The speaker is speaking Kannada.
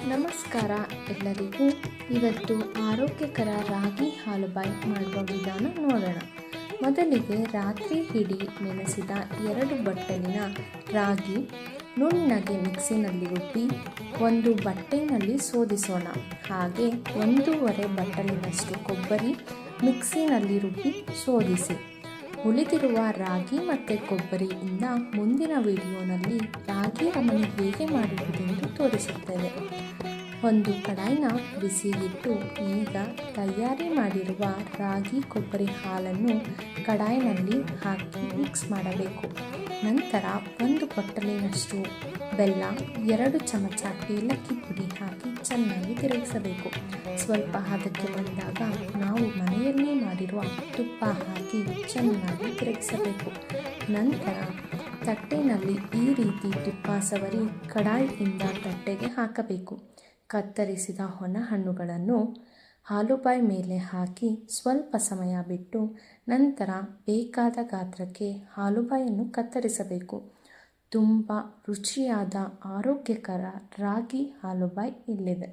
ನಮಸ್ಕಾರ ಎಲ್ಲರಿಗೂ. ಇವತ್ತು ಆರೋಗ್ಯಕರ ರಾಗಿ ಹಾಲುಬಾಯಿ ಮಾಡುವ ವಿಧಾನ ನೋಡೋಣ. ಮೊದಲಿಗೆ ರಾತ್ರಿ ಇಡೀ ನೆನೆಸಿದ 2 ಬಟ್ಟಲಿನ ರಾಗಿ ನುಣ್ಣಗೆ ಮಿಕ್ಸಿನಲ್ಲಿ ರುಬ್ಬಿ ಒಂದು ಬಟ್ಟೆಯಲ್ಲಿ ಶೋಧಿಸೋಣ. ಹಾಗೆ 1.5 ಬಟ್ಟಲಿನಷ್ಟು ಕೊಬ್ಬರಿ ಮಿಕ್ಸಿನಲ್ಲಿ ರುಬ್ಬಿ ಶೋಧಿಸಿ. ಉಳಿದಿರುವ ರಾಗಿ ಮತ್ತು ಕೊಬ್ಬರಿಯಿಂದ ಮುಂದಿನ ವಿಡಿಯೋನಲ್ಲಿ ರಾಗಿ ರಮಣಿ ಹೇಗೆ ಮಾಡುವುದೆಂದು ತೋರಿಸುತ್ತೇವೆ. ಒಂದು ಕಡಾಯಿನ ಬಿಸಿಗಿಟ್ಟು ಈಗ ತಯಾರಿ ಮಾಡಿರುವ ರಾಗಿ ಕೊಬ್ಬರಿ ಹಾಲನ್ನು ಕಡಾಯಿನಲ್ಲಿ ಹಾಕಿ ಮಿಕ್ಸ್ ಮಾಡಬೇಕು. ನಂತರ 1 ಬಟ್ಟಲಿನಷ್ಟು ಬೆಲ್ಲ, 2 ಚಮಚ ಏಲಕ್ಕಿ ಪುಡಿ ಹಾಕಿ ಚೆನ್ನಾಗಿ ತಿರುಗಿಸಬೇಕು. ಸ್ವಲ್ಪ ಹದಕ್ಕೆ ಬಂದಾಗ ನಾವು ಮನೆಯಲ್ಲಿ ಮಾಡಿರುವ ತುಪ್ಪ ಹಾಕಿ ಚೆನ್ನಾಗಿ ತಿರುಗಿಸಬೇಕು. ನಂತರ ತಟ್ಟೆಯಲ್ಲಿ ಈ ರೀತಿ ತುಪ್ಪ ಸವರಿ ಕಡಾಯಿಯಿಂದ ತಟ್ಟೆಗೆ ಹಾಕಬೇಕು. ಕತ್ತರಿಸಿದ ಒಣ ಹಣ್ಣುಗಳನ್ನು ಹಾಲುಬಾಯಿ ಮೇಲೆ ಹಾಕಿ ಸ್ವಲ್ಪ ಸಮಯ ಬಿಟ್ಟು ನಂತರ ಬೇಕಾದ ಗಾತ್ರಕ್ಕೆ ಹಾಲುಬಾಯಿಯನ್ನು ಕತ್ತರಿಸಬೇಕು. ತುಂಬ ರುಚಿಯಾದ ಆರೋಗ್ಯಕರ ರಾಗಿ ಹಾಲುಬಾಯಿ ಇಲ್ಲಿದೆ.